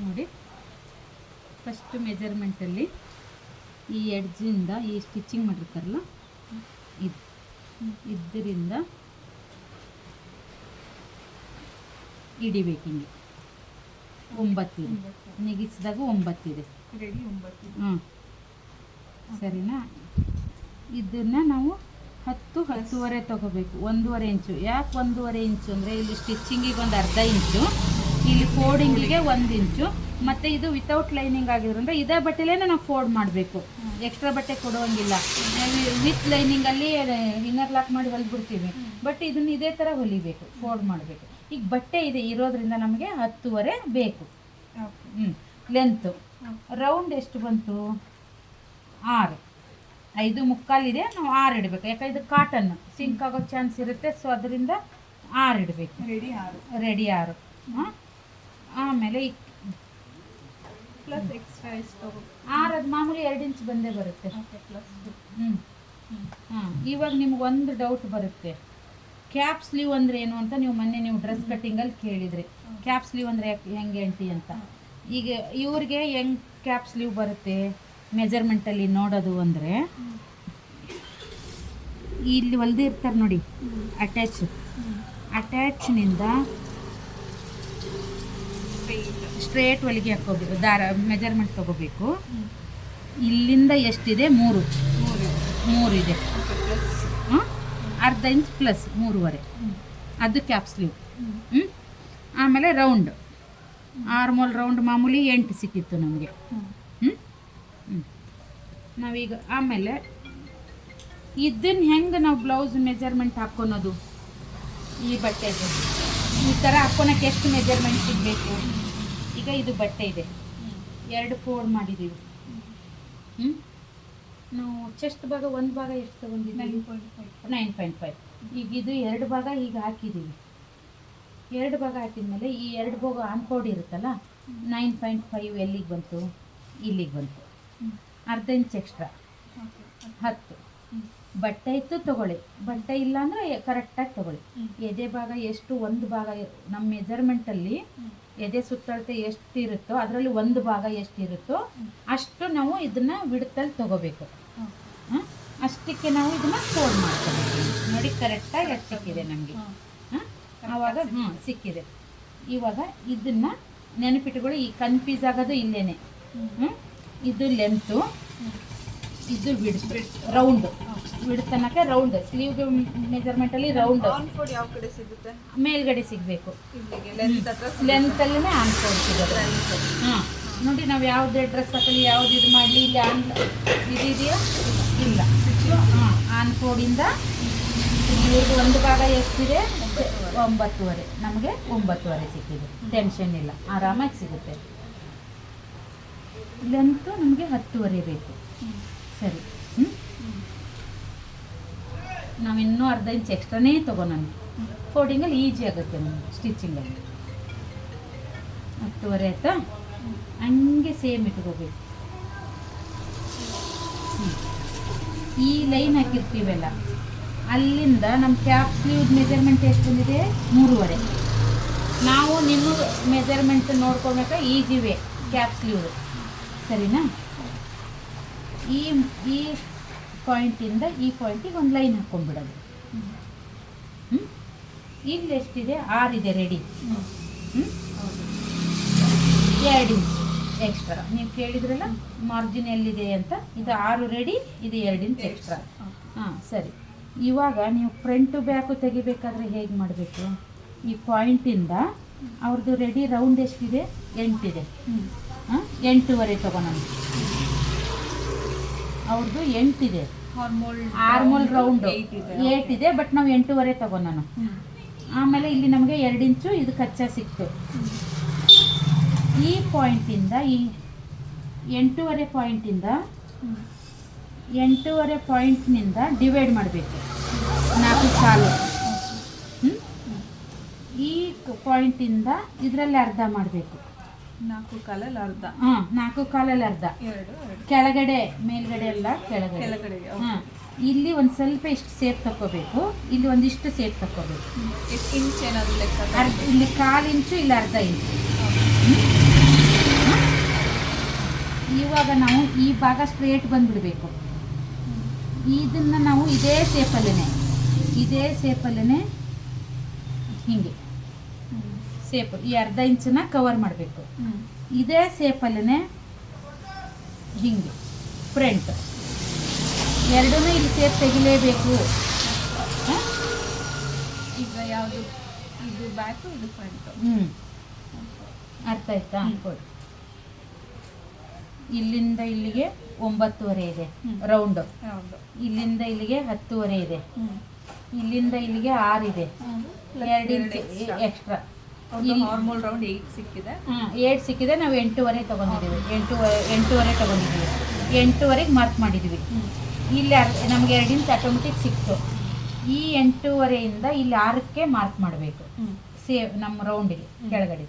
ನೋಡಿ ಫಸ್ಟ್ ಮೆಜರ್ಮೆಂಟಲ್ಲಿ ಈ ಎಡ್ಜಿಂದ ಈ ಸ್ಟಿಚಿಂಗ್ ಮಾಡಿರ್ತಾರಲ್ಲ ಇದರಿಂದ ಹಿಡಿಬೇಕು ಹಿಂಗೆ 9 ಇದೆ ನೆಗಿಸಿದಾಗ 9 ಇದೆ ರೆಡಿ 9 ಹ್ಞೂ ಸರಿನಾ. ಇದನ್ನು ನಾವು 10-10.5 ತೊಗೋಬೇಕು. 1.5 ಇಂಚು. ಯಾಕೆ 1.5 ಇಂಚು ಅಂದರೆ ಇಲ್ಲಿ ಸ್ಟಿಚಿಂಗಿಗೆ ಒಂದು ಅರ್ಧ ಇಂಚು, ಇಲ್ಲಿ ಫೋಲ್ಡಿಂಗಿಗೆ 1 ಇಂಚು, ಮತ್ತು ಇದು ವಿತೌಟ್ ಲೈನಿಂಗ್ ಆಗಿರೋದ್ರಿಂದ ಇದೇ ಬಟ್ಟೆಲೇ ನಾವು ಫೋಲ್ಡ್ ಮಾಡಬೇಕು, ಎಕ್ಸ್ಟ್ರಾ ಬಟ್ಟೆ ಕೊಡುವಂಗಿಲ್ಲ. ವಿತ್ ಲೈನಿಂಗಲ್ಲಿ ಇನ್ನರ್ ಲಾಕ್ ಮಾಡಿ ಹೊಲಿಬಿಡ್ತೀವಿ, ಬಟ್ ಇದನ್ನು ಇದೇ ಥರ ಹೊಲಿಬೇಕು, ಫೋಲ್ಡ್ ಮಾಡಬೇಕು. ಈಗ ಬಟ್ಟೆ ಇದೆ ಇರೋದ್ರಿಂದ ನಮಗೆ 10.5 ಬೇಕು. ಲೆಂತು ರೌಂಡ್ ಎಷ್ಟು ಬಂತು? 6. 5.75 ಇದೆ, ನಾವು 6 ಇಡಬೇಕು. ಯಾಕಂದ್ರೆ ಇದು ಕಾಟನ್ ಸಿಂಕ್ ಆಗೋ ಚಾನ್ಸ್ ಇರುತ್ತೆ, ಸೊ ಅದರಿಂದ 6 ಇಡಬೇಕು. ರೆಡಿ 6. ಆಮೇಲೆ ಈ ಪ್ಲಸ್ ಎಕ್ಸ್ಟ್ರಾ ಎಷ್ಟು? 6 ಅದು ಮಾಮೂಲಿ 2 ಇಂಚ್ ಬಂದೇ ಬರುತ್ತೆ. ಇವಾಗ ನಿಮ್ಗೆ ಒಂದು ಡೌಟ್ ಬರುತ್ತೆ, ಕ್ಯಾಪ್ ಸ್ಲೀವ್ ಅಂದರೆ ಏನು ಅಂತ. ನೀವು ಮೊನ್ನೆ ಡ್ರೆಸ್ ಕಟ್ಟಿಂಗಲ್ಲಿ ಕೇಳಿದ್ರಿ ಕ್ಯಾಪ್ ಸ್ಲೀವ್ ಅಂದರೆ ಹೆಂಗೆ ಆಂಟಿ ಅಂತ. ಈಗ ಇವ್ರಿಗೆ ಹೆಂಗೆ ಕ್ಯಾಪ್ ಸ್ಲೀವ್ ಬರುತ್ತೆ ಮೆಜರ್ಮೆಂಟಲ್ಲಿ ನೋಡೋದು ಅಂದರೆ, ಇಲ್ಲಿ ಹೊಲ್ದಿರ್ತಾರೆ ನೋಡಿ ಅಟ್ಯಾಚ್ನಿಂದ ಸ್ಟ್ರೇಟ್ ಹೊಲಿಗೆ ಹಾಕೋಬೇಕು. ದಾರ ಮೆಜರ್ಮೆಂಟ್ ತೊಗೋಬೇಕು. ಇಲ್ಲಿಂದ ಎಷ್ಟಿದೆ? 3 ಇದೆ. ಅರ್ಧ ಇಂಚ್ ಪ್ಲಸ್ 3.5 ಅದು ಕ್ಯಾಪ್ ಸ್ಲೀವ್. ಆಮೇಲೆ ರೌಂಡ್ ಆರ್ಮೋಲ್ ರೌಂಡ್ ಮಾಮೂಲಿ 8 ಸಿಕ್ಕಿತ್ತು ನಮಗೆ. ನಾವೀಗ ಆಮೇಲೆ ಇದನ್ನು ಹೆಂಗೆ ನಾವು ಬ್ಲೌಸ್ ಮೆಜರ್ಮೆಂಟ್ ಹಾಕ್ಕೊಳೋದು? ಈ ಬಟ್ಟೆಗೆ ಈ ಥರ ಹಾಕ್ಕೊಳಕ್ಕೆ ಎಷ್ಟು ಮೆಜರ್ಮೆಂಟ್ ಸಿಗಬೇಕು? ಈಗ ಇದು ಬಟ್ಟೆ ಇದೆ, 2 ಫೋಲ್ಡ್ ಮಾಡಿದ್ದೀವಿ. ನಾವು ಚೆಸ್ಟ್ ಭಾಗ ಒಂದು ಭಾಗ ಎಷ್ಟು ತೊಗೊಂಡಿದ್ದೀವಿ? 9.5. ಈಗ ಇದು 2 ಭಾಗ ಈಗ ಹಾಕಿದ್ದೀವಿ. 2 ಭಾಗ ಹಾಕಿದ್ಮೇಲೆ ಈ 2 ಭಾಗ ಆನ್ಕೋಡ್ ಇರುತ್ತಲ್ಲ, 9.5 ಎಲ್ಲಿಗೆ ಬಂತು? ಇಲ್ಲಿಗೆ ಬಂತು. ಅರ್ಧ ಇಂಚ್ ಎಕ್ಸ್ಟ್ರಾ 10. ಬಟ್ಟೆ ಇತ್ತು ತೊಗೊಳ್ಳಿ, ಬಟ್ಟೆ ಇಲ್ಲ ಅಂದರೆ ಕರೆಕ್ಟಾಗಿ ತೊಗೊಳ್ಳಿ. ಎದೆ ಭಾಗ ಎಷ್ಟು? 1 ಭಾಗ ನಮ್ಮ ಮೆಜರ್ಮೆಂಟಲ್ಲಿ ಎದೆ ಸುತ್ತಳತೆ ಎಷ್ಟು ಇರುತ್ತೋ ಅದರಲ್ಲಿ 1 ಭಾಗ ಎಷ್ಟಿರುತ್ತೋ ಅಷ್ಟು ನಾವು ಇದನ್ನು ಬಿಡ್ತಲ್ಲಿ ತೊಗೋಬೇಕು. ಅಷ್ಟಕ್ಕೆ ನಾವು ಇದನ್ನು ಫೋಲ್ಡ್ ಮಾಡ್ಕೋಬೇಕು. ನೋಡಿ ಕರೆಕ್ಟಾಗಿ ಎಷ್ಟು ಸಿಕ್ಕಿದೆ ನಮಗೆ. ಆವಾಗ ಸಿಕ್ಕಿದೆ. ಇವಾಗ ಇದನ್ನು ನೆನಪಿಟ್ಟುಗಳು. ಈ ಕನ್ಫ್ಯೂಸ್ ಆಗೋದು ಇಲ್ಲೇನೆ. ಇದು ಲೆಂತು, ಇದು ರೌಂಡ್ ಬಿಡ್ತನಕ ರೌಂಡ್ ಸ್ಲೀವ್ ಮೆಜರ್ಮೆಂಟಲ್ಲಿ ರೌಂಡ್ ಯಾವ ಕಡೆ ಸಿಗುತ್ತೆ? ಮೇಲ್ಗಡೆ ಸಿಗಬೇಕು. ಲೆಂತಲ್ಲೇ ಆನ್ಕೋಡ್ ಸಿಗೋದು. ನೋಡಿ ನಾವು ಯಾವುದೇ ಡ್ರೆಸ್ ಹಾಕಲಿ, ಯಾವ್ದು ಇದು ಮಾಡಲಿ, ಇಲ್ಲಿ ಇದೆಯಾ? ಇಲ್ಲ. ಆನ್ಕೋಡಿಂದ ಇವ್ರಿಗೆ 1 ಭಾಗ ಎಷ್ಟಿದೆ? 9.5. ನಮಗೆ 9.5 ಸಿಕ್ಕಿದೆ. ಟೆನ್ಷನ್ ಇಲ್ಲ, ಆರಾಮಾಗಿ ಸಿಗುತ್ತೆ. ಲೆಂತು ನಮಗೆ 10.5 ಬೇಕು. ಸರಿ. ನಾವಿನ್ನೂ ಅರ್ಧ ಇಂಚ್ ಎಕ್ಸ್ಟ್ರಾನೇ ತೊಗೊಳೋಣ. ಫೋಲ್ಡಿಂಗಲ್ಲಿ ಈಜಿ ಆಗುತ್ತೆ ನಮಗೆ ಸ್ಟಿಚಿಂಗಲ್ಲಿ. 10.5 ಆಯ್ತಾ? ಹಂಗೆ ಸೇಮ್ ಇಟ್ಕೋಬೇಕು. ಈ ಲೈನ್ ಹಾಕಿರ್ತೀವಲ್ಲ, ಅಲ್ಲಿಂದ ನಮ್ಮ ಕ್ಯಾಪ್ ಸ್ಲೀವ್ ಮೆಜರ್ಮೆಂಟ್ ಎಷ್ಟು ಬಂದಿದೆ? 3.5. ನಾವು ನಿಮ್ಮ ಮೆಜರ್ಮೆಂಟ್ ನೋಡ್ಕೊಬೇಕಾ? ಈಜಿವೆ ಕ್ಯಾಪ್ ಸ್ಲೀವ್. ಸರಿನಾ? ಈ ಪಾಯಿಂಟಿಂದ ಈ ಪಾಯಿಂಟಿಗೆ ಒಂದು ಲೈನ್ ಹಾಕ್ಕೊಂಡ್ಬಿಡೋದು. ಇಲ್ಲಿ ಎಷ್ಟಿದೆ? 6 ಇದೆ ರೆಡಿ. 2 inch extra. ನೀವು ಕೇಳಿದ್ರಲ್ಲ ಮಾರ್ಜಿನ್ ಎಲ್ಲಿದೆ ಅಂತ. ಇದು 6 ರೆಡಿ, ಇದು 2 ಇಂಚ್ ಎಕ್ಸ್ಟ್ರಾ. ಸರಿ. ಇವಾಗ ನೀವು ಫ್ರಂಟು ಬ್ಯಾಕು ತೆಗಿಬೇಕಾದ್ರೆ ಹೇಗೆ ಮಾಡಬೇಕು? ಈ ಪಾಯಿಂಟಿಂದ ಅವ್ರದ್ದು ರೆಡಿ ರೌಂಡ್ ಎಷ್ಟಿದೆ? 8 ಇದೆ. 8.5 ತೊಗೊಳೋಣ. ಅವ್ರದ್ದು 8 ಇದೆ. ಆರ್ಮೋಲ್ ರೌಂಡ್ 8 ಇದೆ, ಬಟ್ ನಾವು 8.5 ತೊಗೊಳೋಣ. ಆಮೇಲೆ ಇಲ್ಲಿ ನಮಗೆ 2 ಇಂಚು ಇದು ಕಚ್ಚಾ ಸಿಕ್ತು. ಈ ಪಾಯಿಂಟಿಂದ ಈ 8.5 ಪಾಯಿಂಟಿಂದ 8.5 ಪಾಯಿಂಟ್ನಿಂದ ಡಿವೈಡ್ ಮಾಡಬೇಕು. 4 ಕಾಲು. ಈ ಪಾಯಿಂಟಿಂದ ಇದರಲ್ಲಿ ಅರ್ಧ ಮಾಡಬೇಕು. 4 ಕಾಲಲ್ಲಿ ಅರ್ಧ. 4 ಕಾಲಲ್ಲಿ ಅರ್ಧ. ಕೆಳಗಡೆ ಮೇಲ್ಗಡೆ ಎಲ್ಲ ಕೆಳಗಡೆ. ಇಲ್ಲಿ ಒಂದು ಸ್ವಲ್ಪ ಇಷ್ಟು ಸೇಪ್ ತಗೋಬೇಕು, ಇಲ್ಲಿ ಒಂದಿಷ್ಟು ಸೇಪ್ ತಗೋಬೇಕು. ಎಷ್ಟು ಇಂಚ್ ಏನಾದರೂ ಲೆಕ್ಕ? ಇಲ್ಲಿ 1/4 ಇಂಚು, ಇಲ್ಲಿ ಅರ್ಧ ಇಂಚು. ಇವಾಗ ನಾವು ಈ ಭಾಗ ಸ್ಟ್ರೇಟ್ ಬಂದುಬಿಡಬೇಕು. ಇದನ್ನು ನಾವು ಇದೇ ಸೇಪಲ್ಲೇ ಹೀಗೆ ಸೇಪ್ ಈ ಅರ್ಧ ಇಂಚನ್ನ ಕವರ್ ಮಾಡಬೇಕು. ಇದೇ ಸೇಪಲ್ಲೇ ಹೀಗೆ ಫ್ರಂಟ್ ಎರಡೂ ಇಲ್ಲಿ ಸೇಪ್ ತೆಗಿಲೇಬೇಕು. ಈಗ ಯಾವುದು ಇದು ಬ್ಯಾಕು ಇದು ಫ್ರಂಟು. ಅರ್ಥ ಆಯ್ತಾ? ಕೊಡಿ. ಇಲ್ಲಿಂದ ಇಲ್ಲಿಗೆ 9.5 ಇದೆ ರೌಂಡು. ಹೌದು. ಇಲ್ಲಿಂದ ಇಲ್ಲಿಗೆ 10.5 ಇದೆ. ಇಲ್ಲಿಂದ ಇಲ್ಲಿಗೆ 6 ಇದೆ. 2 ಇಂಚ್ ಎಕ್ಸ್ಟ್ರಾ. ನಾರ್ಮಲ್ ರೌಂಡ್ 8 ಸಿಕ್ಕಿದೆ. 8 ಸಿಕ್ಕಿದೆ. ನಾವು 8.5 ತೊಗೊಂಡಿದ್ದೀವಿ. 8.5 ತೊಗೊಂಡಿದ್ದೀವಿ. 8.5ಗೆ ಮಾರ್ಕ್ ಮಾಡಿದ್ದೀವಿ. ಇಲ್ಲಿ ನಮಗೆ 2 ಇಂಚ್ ಆಟೋಮೆಟಿಕ್ ಸಿಕ್ತು. ಈ 8.5ಇಂದ ಇಲ್ಲಿ 6ಕ್ಕೆ ಮಾರ್ಕ್ ಮಾಡಬೇಕು. ನಮ್ಮ ರೌಂಡಿಗೆ ಕೆಳಗಡೆ.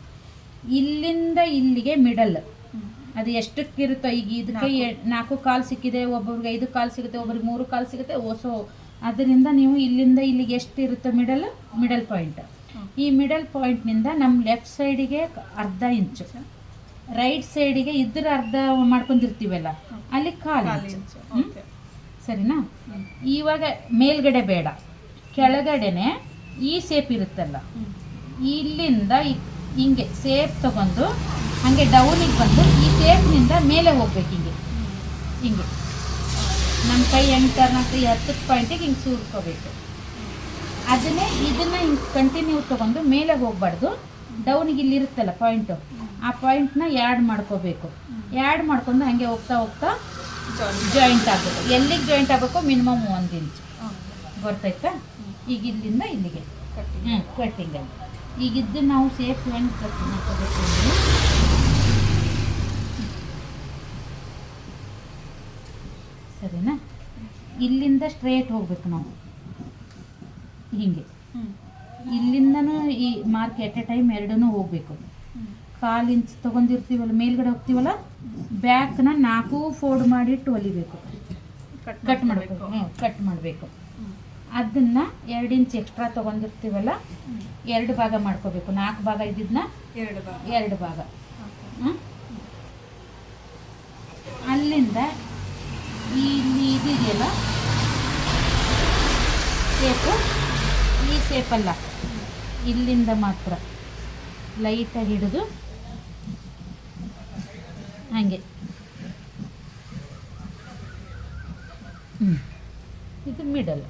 ಇಲ್ಲಿಂದ ಇಲ್ಲಿಗೆ ಮಿಡಲ್ ಅದು ಎಷ್ಟಕ್ಕಿರುತ್ತೋ. ಈಗ ಇದಕ್ಕೆ 4 ಕಾಲು ಸಿಕ್ಕಿದೆ, ಒಬ್ಬೊಬ್ರಿಗೆ 5 ಕಾಲು ಸಿಗುತ್ತೆ, ಒಬ್ರಿಗೆ 3 ಕಾಲು ಸಿಗುತ್ತೆ. ಸೊ ಅದರಿಂದ ನೀವು ಇಲ್ಲಿಂದ ಇಲ್ಲಿಗೆ ಎಷ್ಟಿರುತ್ತೋ ಮಿಡಲ್ ಪಾಯಿಂಟ್. ಈ ಮಿಡಲ್ ಪಾಯಿಂಟ್ನಿಂದ ನಮ್ಮ ಲೆಫ್ಟ್ ಸೈಡಿಗೆ ಅರ್ಧ ಇಂಚು, ರೈಟ್ ಸೈಡಿಗೆ ಇದ್ರ ಅರ್ಧ ಮಾಡ್ಕೊಂಡಿರ್ತೀವಲ್ಲ ಅಲ್ಲಿ ಕಾಲು ಇಂಚು. ಸರಿನಾ? ಇವಾಗ ಮೇಲ್ಗಡೆ ಬೇಡ, ಕೆಳಗಡೆನೆ ಈ ಸೇಪ್ ಇರುತ್ತಲ್ಲ, ಇಲ್ಲಿಂದ ಹಿಂಗೆ ಸೇಪ್ ತಗೊಂಡು ಹಾಗೆ ಡೌನಿಗೆ ಬಂದು ಈ ಸೇಪ್ನಿಂದ ಮೇಲೆ ಹೋಗ್ಬೇಕು. ಹಿಂಗೆ ನಮ್ಮ ಕೈ ಹೆಂಗೆ ಟರ್ನ್ ಆಗ್ತದೆ 10 ಪಾಯಿಂಟಿಗೆ ಹಿಂಗೆ ಸೂರ್ಕೋಬೇಕು. ಇದನ್ನು ಹಿಂಗೆ ಕಂಟಿನ್ಯೂ ತೊಗೊಂಡು ಮೇಲೆ ಹೋಗಬಾರ್ದು. ಡೌನಿಗೆ ಇಲ್ಲಿ ಇರುತ್ತಲ್ಲ ಪಾಯಿಂಟು, ಆ ಪಾಯಿಂಟ್ನ ಆ್ಯಡ್ ಮಾಡ್ಕೋಬೇಕು. ಆ್ಯಡ್ ಮಾಡ್ಕೊಂಡು ಹಾಗೆ ಹೋಗ್ತಾ ಜಾಯಿಂಟ್ ಆಗಬೇಕು. ಎಲ್ಲಿಗೆ ಜಾಯಿಂಟ್ ಆಗಬೇಕು? Minimum 1 inch. ಗೊತ್ತಾಯ್ತಾ? ಈಗ ಇಲ್ಲಿಂದ ಇಲ್ಲಿಗೆ ಕಟ್ಟಿಂಗಲ್ಲಿ. ಈಗ ಇದನ್ನು ನಾವು ಸೇಫ್ ಹೆಂಗೆ ಕಟ್ ಮಾಡ್ಕೋಬೇಕು ಅಂದರೆ, ಸರಿನಾ? ಇಲ್ಲಿಂದ ಸ್ಟ್ರೇಟ್ ಹೋಗ್ಬೇಕು ನಾವು ಹೀಗೆ. ಇಲ್ಲಿಂದನೂ ಈ ಮಾರ್ಕ್ ಎಟ್ ಎ ಟೈಮ್ ಎರಡೂ ಹೋಗಬೇಕು. 1/4 ಇಂಚ್ ತೊಗೊಂಡಿರ್ತೀವಲ್ಲ, ಮೇಲ್ಗಡೆ ಹೋಗ್ತೀವಲ್ಲ, ಬ್ಯಾಕ್ನ 4 ಫೋಲ್ಡ್ ಮಾಡಿಟ್ಟು ಹೊಲಿಬೇಕು. ಕಟ್ ಮಾಡಬೇಕು. ಅದನ್ನು 2 ಇಂಚ್ ಎಕ್ಸ್ಟ್ರಾ ತೊಗೊಂಡಿರ್ತೀವಲ್ಲ, 2 ಭಾಗ ಮಾಡ್ಕೋಬೇಕು. 4 ಭಾಗ ಇದ್ದಿದ್ದನ್ನ 2 ಭಾಗ. ಅಲ್ಲಿಂದ ಇಲ್ಲಿ ಇದೆಯಲ್ಲ ಸೇಪು, ಈ ಸೇಪಲ್ಲ, ಇಲ್ಲಿಂದ ಮಾತ್ರ ಲೈಟಾಗಿ ಹಿಡಿದು ಹಾಗೆ ಇದು ಮಿಡಲ್.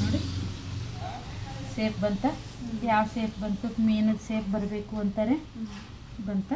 ನೋಡಿ ಸೇಪ್ ಬಂತ. ಯಾವ ಸೇಪ್ ಬಂತು? ಮೀನದ ಸೇಪ್ ಬರಬೇಕು ಅಂತಾರೆ. ಬಂತ.